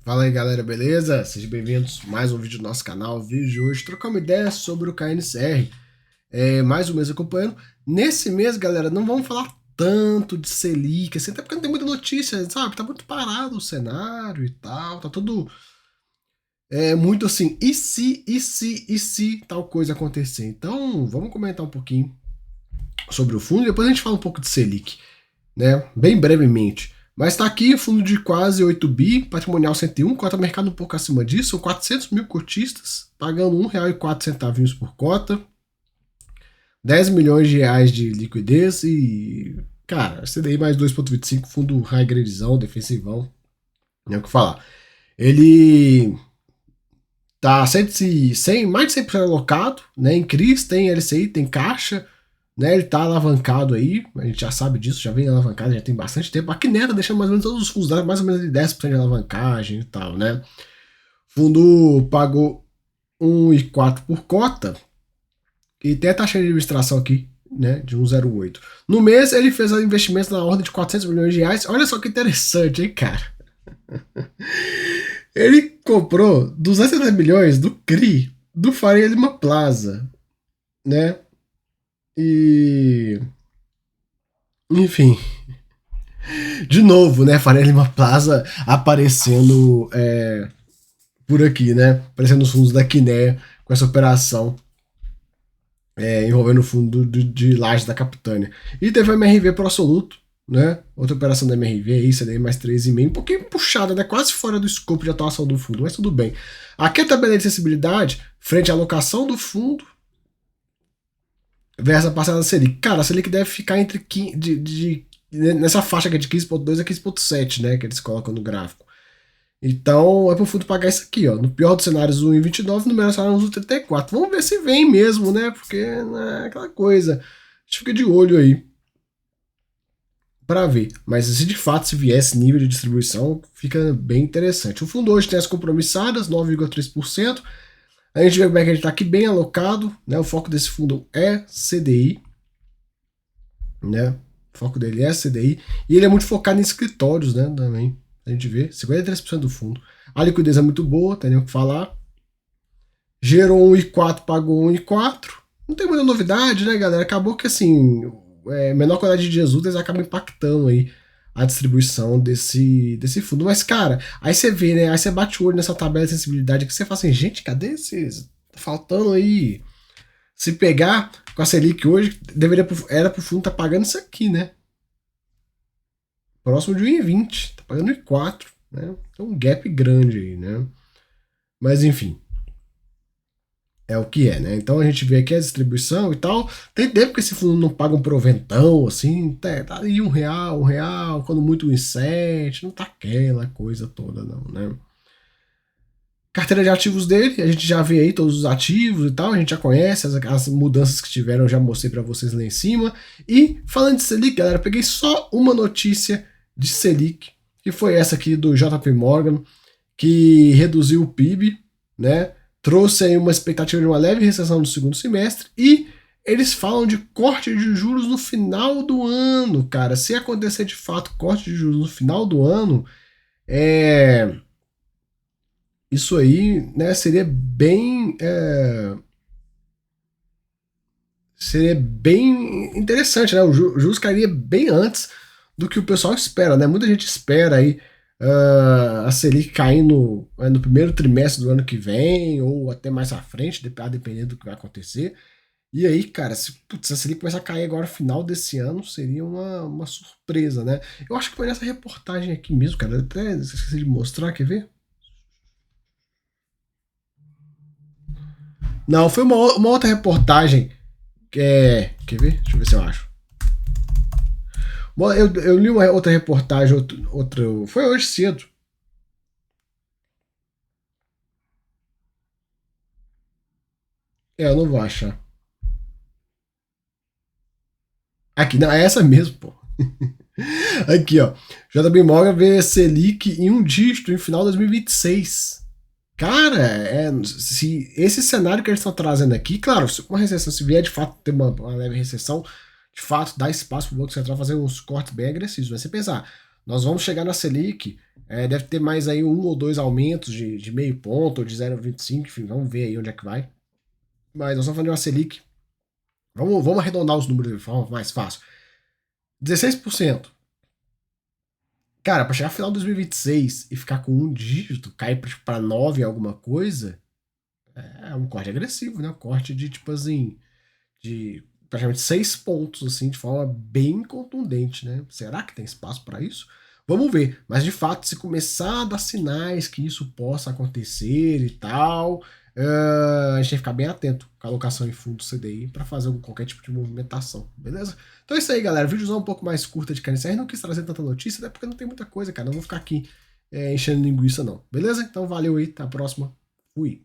Fala aí galera, beleza? Sejam bem-vindos a mais um vídeo do nosso canal. O vídeo de hoje trocar uma ideia sobre o KNCR. Mais um mês acompanhando. Nesse mês, galera, não vamos falar tanto de Selic, assim, até porque não tem muita notícia, sabe? Tá muito parado o cenário e tal, tá tudo muito assim, e se tal coisa acontecer. Então, vamos comentar um pouquinho sobre o fundo e depois a gente fala um pouco de Selic, né? Bem brevemente. Mas está aqui o fundo de quase 8 bi, patrimonial 101, cota mercado um pouco acima disso, são 400 mil cotistas, pagando R$1,04 por cota, 10 milhões de reais de liquidez e, cara, CDI mais 2,25, fundo high gradezão, defensivão, não é o que falar. Ele tá mais de 100% alocado, né, em CRIs, tem LCI, tem caixa, né, ele tá alavancado aí, a gente já sabe disso, já vem alavancado, já tem bastante tempo. A Kinea tá deixando mais ou menos todos os fundos mais ou menos de 10% de alavancagem e tal, né. O fundo pagou 1,04 por cota e tem a taxa de administração aqui, né, de 1,08. No mês ele fez investimentos na ordem de 400 milhões de reais. Olha só que interessante, hein, cara. Ele comprou 270 milhões do CRI do Faria Lima Plaza, né? E enfim, de novo, né, Faria Lima Plaza aparecendo por aqui, né, aparecendo nos fundos da Kinea com essa operação envolvendo o fundo de lajes da Capitânia. E teve a MRV pro Absoluto, né, outra operação da MRV aí, CDI mais 3,5, um pouquinho puxada, né, quase fora do escopo de atuação do fundo, mas tudo bem. Aqui a tabela de sensibilidade frente à alocação do fundo versus a parcela da Selic. Cara, a Selic deve ficar entre nessa faixa que é de 15,2 a 15,7, né, que eles colocam no gráfico. Então, é pro fundo pagar isso aqui, ó. No pior dos cenários, 1,29, no melhor cenário, 1,34. Vamos ver se vem mesmo, né, porque é aquela coisa. A gente fica de olho aí para ver. Mas se de fato se vier esse nível de distribuição, fica bem interessante. O fundo hoje tem as compromissadas, 9,3%. A gente vê como é que ele está aqui bem alocado, né? O foco desse fundo é CDI, né? O foco dele é CDI. E ele é muito focado em escritórios, né? Também. A gente vê, 53% do fundo. A liquidez é muito boa, tem nem o que falar. Gerou 1,4, pagou 1,4. Não tem muita novidade, né, galera? Acabou que, assim, menor quantidade de dias úteis acaba impactando aí a distribuição desse fundo. Mas, cara, aí você vê, né? Aí você bate o olho nessa tabela de sensibilidade que você fala assim, gente, cadê esses? Tá faltando aí. Se pegar com a Selic hoje, era pro fundo tá pagando isso aqui, né? Próximo de 1,20. Tá pagando 1,4, né? Tem um gap grande aí, né? Mas, enfim. É o que é, né? Então a gente vê aqui a distribuição e tal. Tem tempo que esse fundo não paga um proventão, assim, tá aí R$1, quando muito 1,7, não tá aquela coisa toda, não, né? Carteira de ativos dele, a gente já vê aí todos os ativos e tal, a gente já conhece as mudanças que tiveram, eu já mostrei para vocês lá em cima. E falando de Selic, galera, eu peguei só uma notícia de Selic, que foi essa aqui do JP Morgan, que reduziu o PIB, né? Trouxe aí uma expectativa de uma leve recessão no segundo semestre e eles falam de corte de juros no final do ano, cara. Se acontecer de fato corte de juros no final do ano, isso aí, né, seria bem interessante, né? O juros cairia bem antes do que o pessoal espera, né? Muita gente espera aí a Selic caindo no primeiro trimestre do ano que vem, ou até mais à frente, dependendo do que vai acontecer. E aí, cara, se a Selic começar a cair agora no final desse ano, seria uma surpresa, né? Eu acho que foi nessa reportagem aqui mesmo, cara. Eu até esqueci de mostrar, quer ver? Não, foi uma outra reportagem. Quer ver? Deixa eu ver se eu acho. Eu li uma outra reportagem, foi hoje cedo. Eu não vou achar. Aqui, não, é essa mesmo, pô. Aqui, ó. JB Morgan vê Selic em um dígito em final de 2026. Cara, se esse cenário que eles estão trazendo aqui, claro, se uma recessão, se vier de fato ter uma leve recessão, de fato dá espaço para o Banco Central fazer uns cortes bem agressivos. Mas você pensar, nós vamos chegar na Selic, deve ter mais aí 1 ou 2 aumentos de meio ponto, ou de 0,25, enfim, vamos ver aí onde é que vai. Mas nós estamos falando de uma Selic, vamos arredondar os números de forma mais fácil. 16%. Cara, para chegar no final de 2026 e ficar com um dígito, cair para 9 alguma coisa, é um corte agressivo, né? Um corte de, tipo assim, de praticamente 6 pontos, assim, de forma bem contundente, né? Será que tem espaço para isso? Vamos ver. Mas, de fato, se começar a dar sinais que isso possa acontecer e tal, a gente tem que ficar bem atento com a alocação em fundo CDI para fazer qualquer tipo de movimentação, beleza? Então é isso aí, galera. Vídeozão um pouco mais curta de KNCR. Não quis trazer tanta notícia, até porque não tem muita coisa, cara. Não vou ficar aqui enchendo linguiça, não. Beleza? Então valeu aí. Até a próxima. Fui.